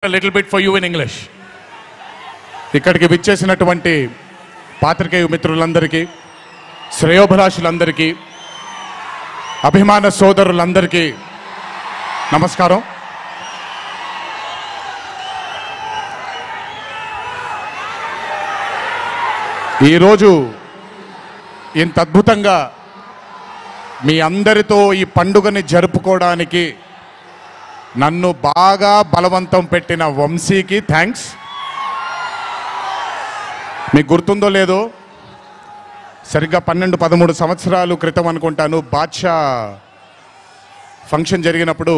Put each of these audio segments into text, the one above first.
A little bit for you in English. ఇక్కడికి విచ్చేసినటువంటి పాత్రికేయ మిత్రులందరికీ, శ్రేయోభిలాషులందరికీ, అభిమాన సోదరులందరికీ నమస్కారం. ఈరోజు ఇంత అద్భుతంగా మీ అందరితో ఈ పండుగని జరుపుకోవడానికి నన్ను బాగా బలవంతం పెట్టిన వంశీకి థ్యాంక్స్. మీకు గుర్తుందో లేదో, సరిగ్గా 12-13 సంవత్సరాల క్రితం అనుకుంటాను, బాద్షా ఫంక్షన్ జరిగినప్పుడు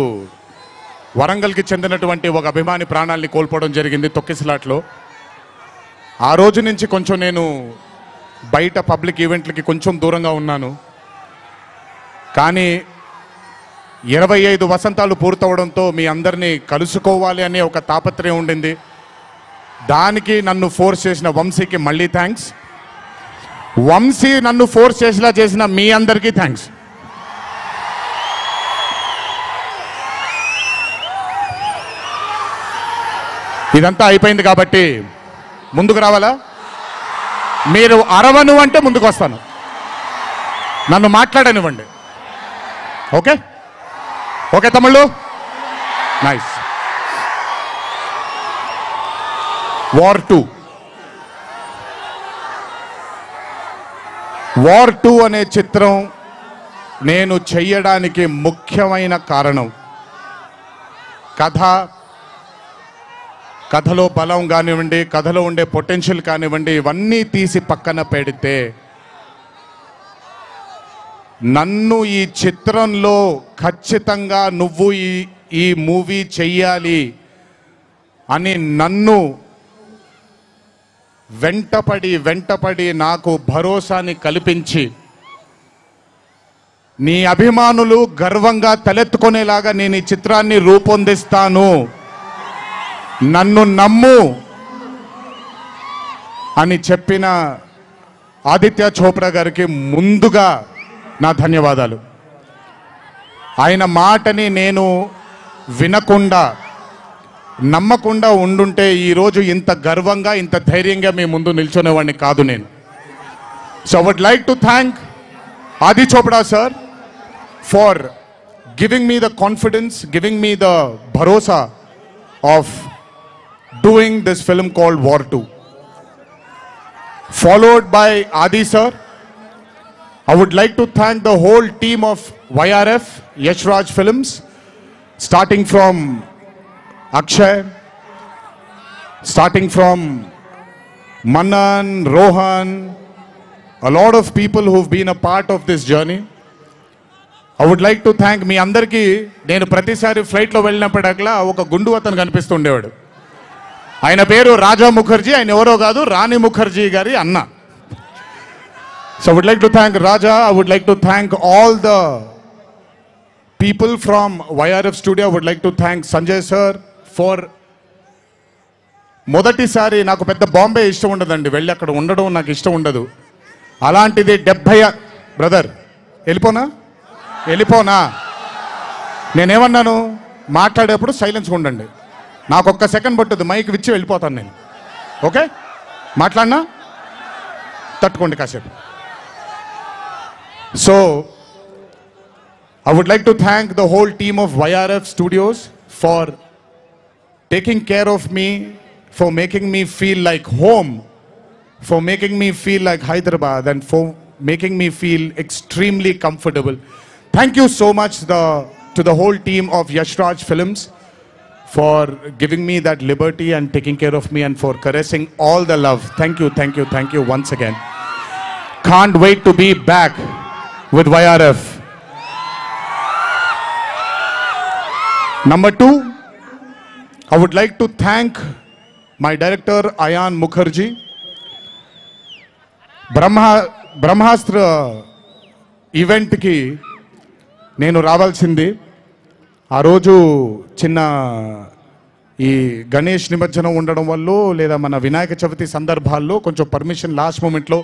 వరంగల్కి చెందినటువంటి ఒక అభిమాని ప్రాణాల్ని కోల్పోవడం జరిగింది తొక్కిసలాట్లో. ఆ రోజు నుంచి కొంచెం నేను బయట పబ్లిక్ ఈవెంట్లకి కొంచెం దూరంగా ఉన్నాను. కానీ 25 వసంతాలు పూర్తవడంతో మీ అందరినీ కలుసుకోవాలి అనే ఒక తాపత్రయం ఉండింది. దానికి నన్ను ఫోర్స్ చేసిన వంశీకి మళ్ళీ థ్యాంక్స్. వంశీ నన్ను ఫోర్స్ చేసేలా చేసిన మీ అందరికీ థ్యాంక్స్. ఇదంతా అయిపోయింది కాబట్టి ముందుకు రావాలా? మీరు అరవను అంటే ముందుకు వస్తాను, నన్ను మాట్లాడనివ్వండి. ఓకే ఓకే తమ్ముళ్ళు, నైస్. వార్ 2 అనే చిత్రం నేను చెయ్యడానికి ముఖ్యమైన కారణం కథలో బలం కానివ్వండి, కథలో ఉండే పొటెన్షియల్ కానివ్వండి, ఇవన్నీ తీసి పక్కన పెడితే నన్ను ఈ చిత్రంలో ఖచ్చితంగా నువ్వు ఈ మూవీ చెయ్యాలి అని నన్ను వెంటపడి నాకు భరోసాని కల్పించి, నీ అభిమానులు గర్వంగా తలెత్తుకునేలాగా నేను ఈ చిత్రాన్ని రూపొందిస్తాను, నన్ను నమ్ము అని చెప్పిన ఆదిత్య చోప్రా గారికి ముందుగా నా ధన్యవాదాలు. ఆయన మాటని నేను వినకుండా నమ్మకుండా ఉండుంటే ఈరోజు ఇంత గర్వంగా ఇంత ధైర్యంగా మీ ముందు నిల్చునేవాడిని కాదు నేను. So I would like to thank Adi Chopra sir for giving me the confidence, giving me the భరోసా of doing this film called War 2. Followed by Adi sir, I would like to thank the whole team of YRF, Yash Raj Films, starting from Akshay, starting from Manan, Rohan, a lot of people who've been a part of this journey. I would like to thank మీ అందరికీ. నేను ప్రతిసారి ఫ్లైట్లో వెళ్ళినప్పుడల్లా ఒక గుండు అతను కనిపిస్తుండేవాడు. ఆయన పేరు రాజా ముఖర్జీ, ఆయన ఎవరో కాదు, రాణి ముఖర్జీ గారి అన్న. So I would like to thank Raja. I would like to thank all the people from YRF studio. I would like to thank Sanjay sir for మొదటిసారి. నాకు పెద్ద బాంబే ఇష్టం ఉండదండి, వెళ్ళి అక్కడ ఉండడం నాకు ఇష్టం ఉండదు. అలాంటిది 70 బ్రదర్ వెళ్ళిపోనా నేనేమన్నాను, మాట్లాడేప్పుడు సైలెన్స్గా ఉండండి. నాకు ఒక్క సెకండ్ పట్టుద్ది, మైక్ విచ్చి వెళ్ళిపోతాను నేను. ఓకే, మాట్లాడినా తట్టుకోండి కాసేపు. So, I would like to thank the whole team of YRF Studios for taking care of me, for making me feel like home, for making me feel like Hyderabad, and for making me feel extremely comfortable. Thank you so much to the whole team of Yash Raj Films for giving me that liberty and taking care of me and for caressing all the love. Thank you once again. Can't wait to be back with YRF. Number 2, I would like to thank my director Ayan Mukherjee. బ్రహ్మాస్త్ర ఈవెంట్కి నేను రావాల్సింది. ఆ రోజు చిన్న ఈ గణేష్ నిమజ్జనం ఉండడం వల్ల లేదా మన వినాయక చవితి సందర్భాల్లో కొంచెం పర్మిషన్ లాస్ట్ మూమెంట్లో